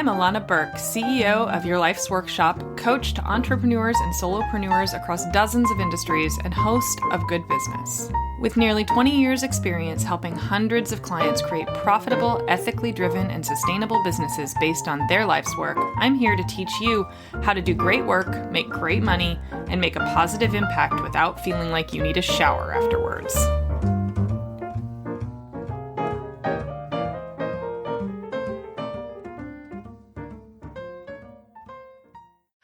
Illana Burk, CEO of Your Life's Workshop, coach to entrepreneurs and solopreneurs across dozens of industries, and host of Good Business. With nearly 20 years' experience helping hundreds of clients create profitable, ethically driven, and sustainable businesses based on their life's work, I'm here to teach you how to do great work, make great money, and make a positive impact without feeling like you need a shower afterwards.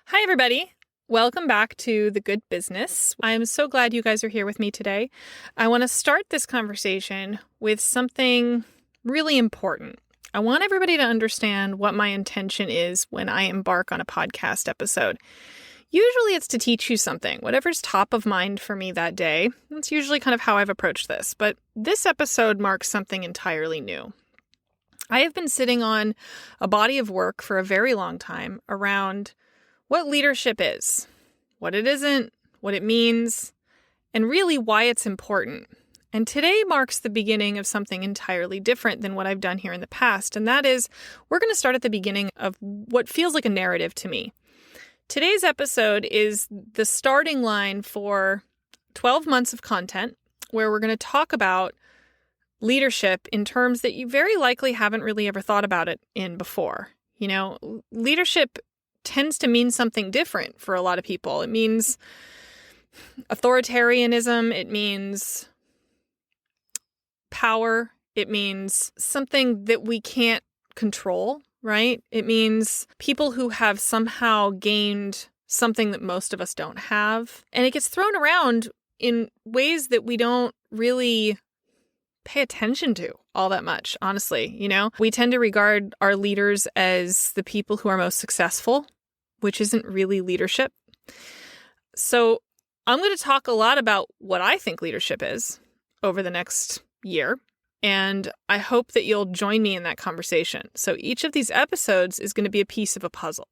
Hi, everybody. Welcome back to The Good Business. I am so glad you guys are here with me today. I want to start this conversation with something really important. I want everybody to understand what my intention is when I embark on a podcast episode. Usually it's to teach you something, whatever's top of mind for me that day. That's usually kind of how I've approached this. But this episode marks something entirely new. I have been sitting on a body of work for a very long time around what leadership is, what it isn't, what it means, and really why it's important. And today marks the beginning of something entirely different than what I've done here in the past. And that is, we're going to start at the beginning of what feels like a narrative to me. Today's episode is the starting line for 12 months of content where we're going to talk about leadership in terms that you very likely haven't really ever thought about it in before. You know, leadership tends to mean something different for a lot of people. It means authoritarianism. It means power. It means something that we can't control, right? It means people who have somehow gained something that most of us don't have. And it gets thrown around in ways that we don't really pay attention to all that much, honestly. You know, we tend to regard our leaders as the people who are most successful, which isn't really leadership. So I'm going to talk a lot about what I think leadership is over the next year. And I hope that you'll join me in that conversation. So each of these episodes is going to be a piece of a puzzle.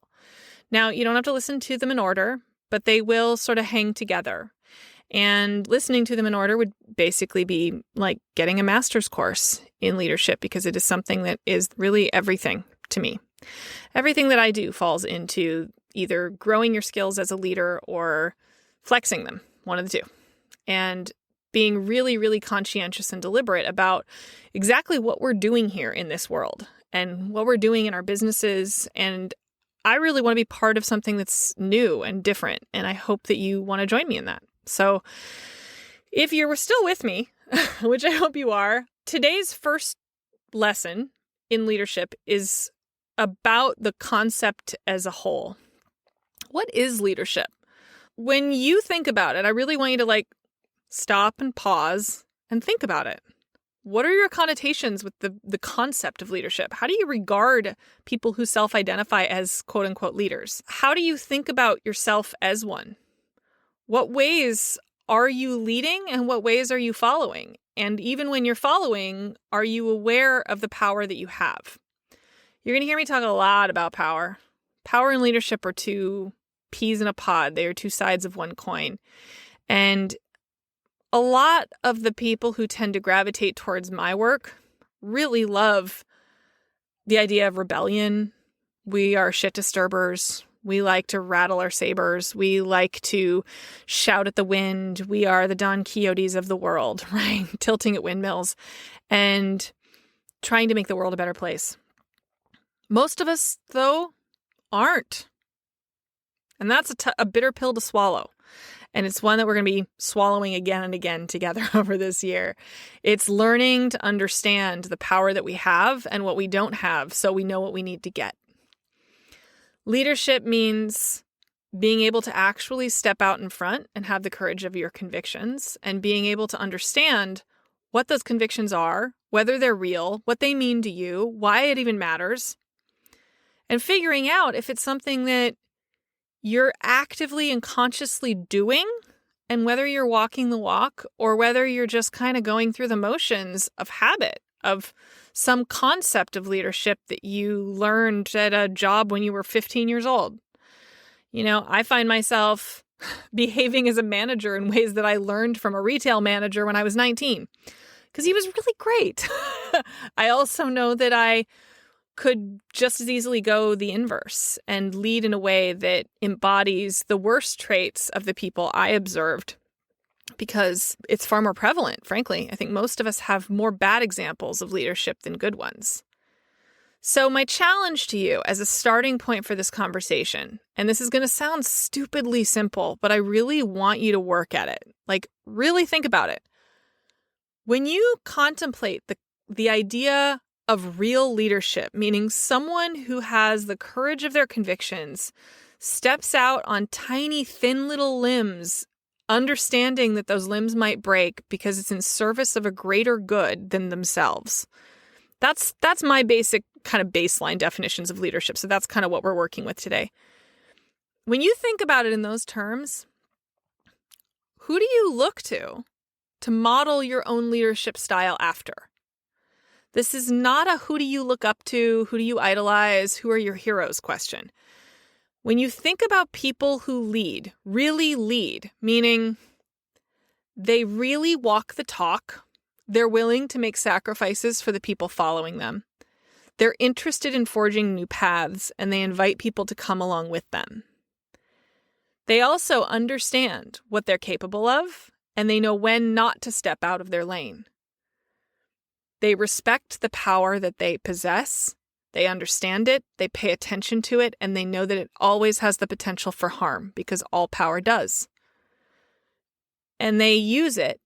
Now, you don't have to listen to them in order, but they will sort of hang together. And listening to them in order would basically be like getting a master's course in leadership, because it is something that is really everything to me. Everything that I do falls into either growing your skills as a leader or flexing them, one of the two. And being really, really conscientious and deliberate about exactly what we're doing here in this world and what we're doing in our businesses. And I really want to be part of something that's new and different. And I hope that you want to join me in that. So if you're still with me, which I hope you are, today's first lesson in leadership is about the concept as a whole. What is leadership? When you think about it, I really want you to stop and pause and think about it. What are your connotations with the concept of leadership? How do you regard people who self-identify as quote unquote leaders? How do you think about yourself as one? What ways are you leading and what ways are you following? And even when you're following, are you aware of the power that you have? You're going to hear me talk a lot about power. Power and leadership are two peas in a pod. They are two sides of one coin. And a lot of the people who tend to gravitate towards my work really love the idea of rebellion. We are shit disturbers. We like to rattle our sabers. We like to shout at the wind. We are the Don Quixotes of the world, right? Tilting at windmills and trying to make the world a better place. Most of us, though, aren't. And that's a bitter pill to swallow. And it's one that we're going to be swallowing again and again together over this year. It's learning to understand the power that we have and what we don't have so we know what we need to get. Leadership means being able to actually step out in front and have the courage of your convictions and being able to understand what those convictions are, whether they're real, what they mean to you, why it even matters, and figuring out if it's something that you're actively and consciously doing, and whether you're walking the walk or whether you're just kind of going through the motions of habit, of some concept of leadership that you learned at a job when you were 15 years old. You know, I find myself behaving as a manager in ways that I learned from a retail manager when I was 19, because he was really great. I also know that I could just as easily go the inverse and lead in a way that embodies the worst traits of the people I observed, because it's far more prevalent, frankly. I think most of us have more bad examples of leadership than good ones. So my challenge to you as a starting point for this conversation, and this is going to sound stupidly simple, but I really want you to work at it. Like, really think about it. When you contemplate the idea of real leadership, meaning someone who has the courage of their convictions, steps out on tiny, thin little limbs, understanding that those limbs might break because it's in service of a greater good than themselves. That's my basic kind of baseline definitions of leadership. So that's kind of what we're working with today. When you think about it in those terms, who do you look to model your own leadership style after? This is not a who do you look up to, who do you idolize, who are your heroes question. When you think about people who lead, really lead, meaning they really walk the talk, they're willing to make sacrifices for the people following them, they're interested in forging new paths, and they invite people to come along with them. They also understand what they're capable of, and they know when not to step out of their lane. They respect the power that they possess, they understand it, they pay attention to it, and they know that it always has the potential for harm, because all power does. And they use it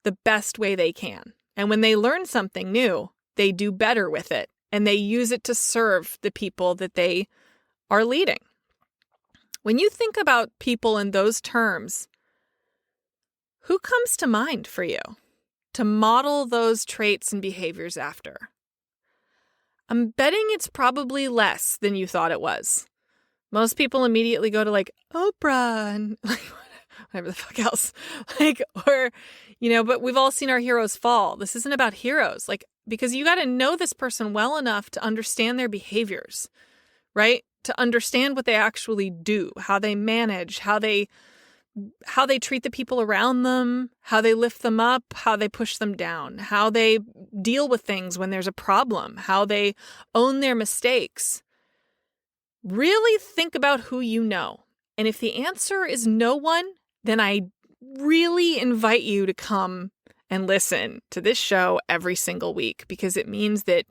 the best way they can. And when they learn something new, they do better with it, and they use it to serve the people that they are leading. When you think about people in those terms, who comes to mind for you to model those traits and behaviors after? I'm betting it's probably less than you thought it was. Most people immediately go to like Oprah and like whatever the fuck else. But we've all seen our heroes fall. This isn't about heroes, because you got to know this person well enough to understand their behaviors, right? To understand what they actually do, how they manage, how they treat the people around them, how they lift them up, how they push them down, how they deal with things when there's a problem, how they own their mistakes. Really think about who you know. And if the answer is no one, then I really invite you to come and listen to this show every single week, because it means that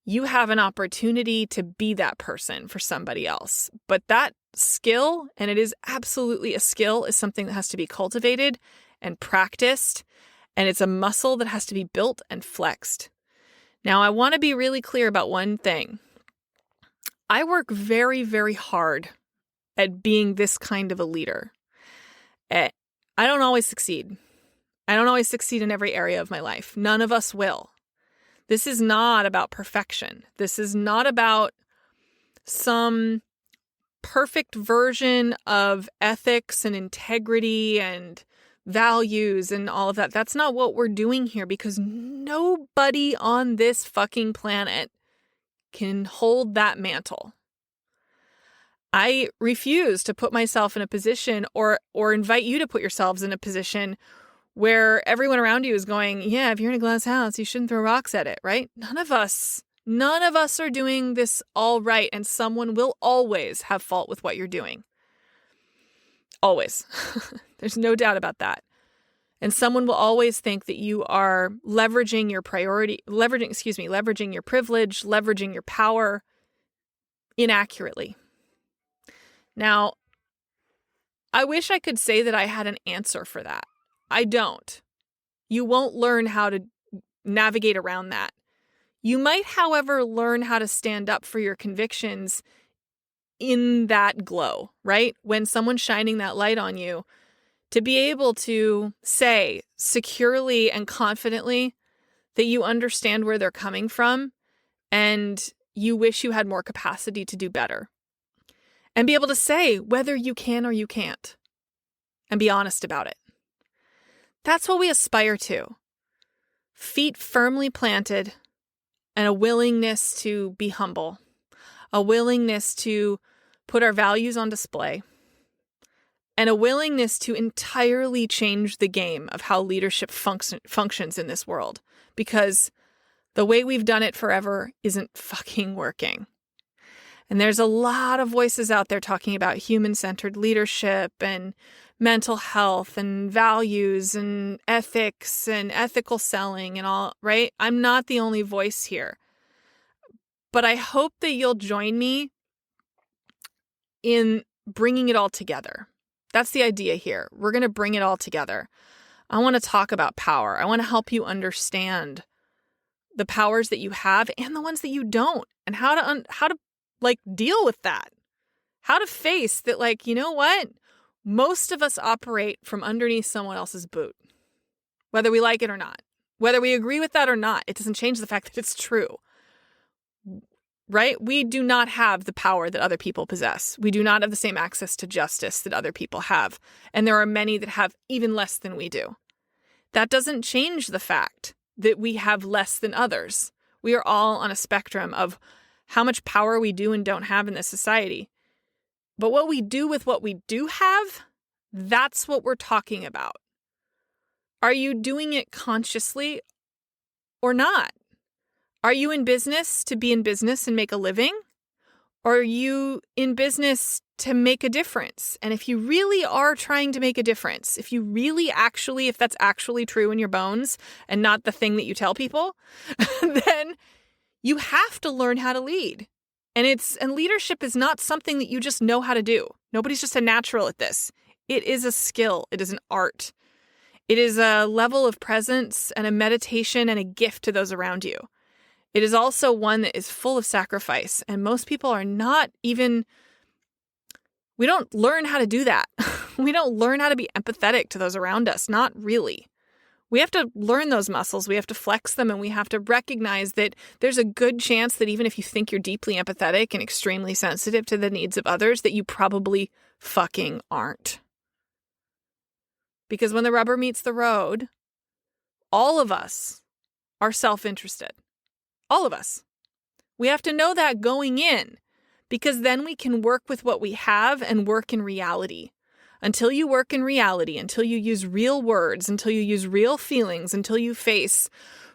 you have an opportunity to be that person for somebody else. But that skill, and it is absolutely a skill, is something that has to be cultivated and practiced, and it's a muscle that has to be built and flexed. Now, I want to be really clear about one thing. I work very, very hard at being this kind of a leader. I don't always succeed. I don't always succeed in every area of my life. None of us will. This is not about perfection. This is not about some perfect version of ethics and integrity and values and all of that. That's not what we're doing here, because nobody on this fucking planet can hold that mantle. I refuse to put myself in a position or invite you to put yourselves in a position where everyone around you is going, yeah, if you're in a glass house, you shouldn't throw rocks at it, right? None of us are doing this all right, and someone will always have fault with what you're doing. Always. There's no doubt about that. And someone will always think that you are leveraging your privilege, leveraging your power inaccurately. Now, I wish I could say that I had an answer for that. I don't. You won't learn how to navigate around that. You might, however, learn how to stand up for your convictions in that glow, right? When someone's shining that light on you, to be able to say securely and confidently that you understand where they're coming from and you wish you had more capacity to do better. And be able to say whether you can or you can't. And be honest about it. That's what we aspire to. Feet firmly planted and a willingness to be humble. A willingness to put our values on display. And a willingness to entirely change the game of how leadership functions in this world. Because The way we've done it forever isn't fucking working. And there's a lot of voices out there talking about human-centered leadership and mental health and values and ethics and ethical selling and all, right? I'm not the only voice here. But I hope that you'll join me in bringing it all together. That's the idea here. We're going to bring it all together. I want to talk about power. I want to help you understand the powers that you have and the ones that you don't, and how to deal with that. How to face that, you know what? Most of us operate from underneath someone else's boot, whether we like it or not. Whether we agree with that or not, it doesn't change the fact that it's true. Right? We do not have the power that other people possess. We do not have the same access to justice that other people have. And there are many that have even less than we do. That doesn't change the fact that we have less than others. We are all on a spectrum of how much power we do and don't have in this society. But what we do with what we do have, that's what we're talking about. Are you doing it consciously or not? Are you in business to be in business and make a living? Or are you in business to make a difference? And if you really are trying to make a difference, if that's actually true in your bones and not the thing that you tell people, then you have to learn how to lead. And leadership is not something that you just know how to do. Nobody's just a natural at this. It is a skill. It is an art. It is a level of presence and a meditation and a gift to those around you. It is also one that is full of sacrifice. And most people are not even, we don't learn how to do that. We don't learn how to be empathetic to those around us. Not really. We have to learn those muscles. We have to flex them, and we have to recognize that there's a good chance that even if you think you're deeply empathetic and extremely sensitive to the needs of others, that you probably fucking aren't. Because when the rubber meets the road, all of us are self-interested. All of us. We have to know that going in, because then we can work with what we have and work in reality. Until you work in reality, until you use real words, until you use real feelings, until you face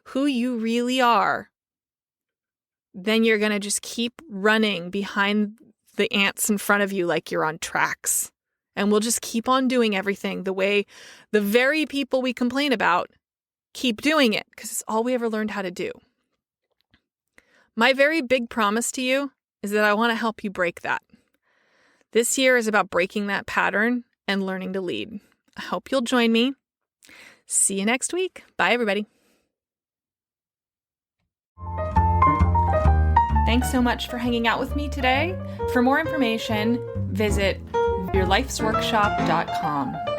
who you really are, then you're going to just keep running behind the ants in front of you like you're on tracks. And we'll just keep on doing everything the way the very people we complain about keep doing it, because it's all we ever learned how to do. My very big promise to you is that I want to help you break that. This year is about breaking that pattern and learning to lead. I hope you'll join me. See you next week. Bye, everybody. Thanks so much for hanging out with me today. For more information, visit yourlifesworkshop.com.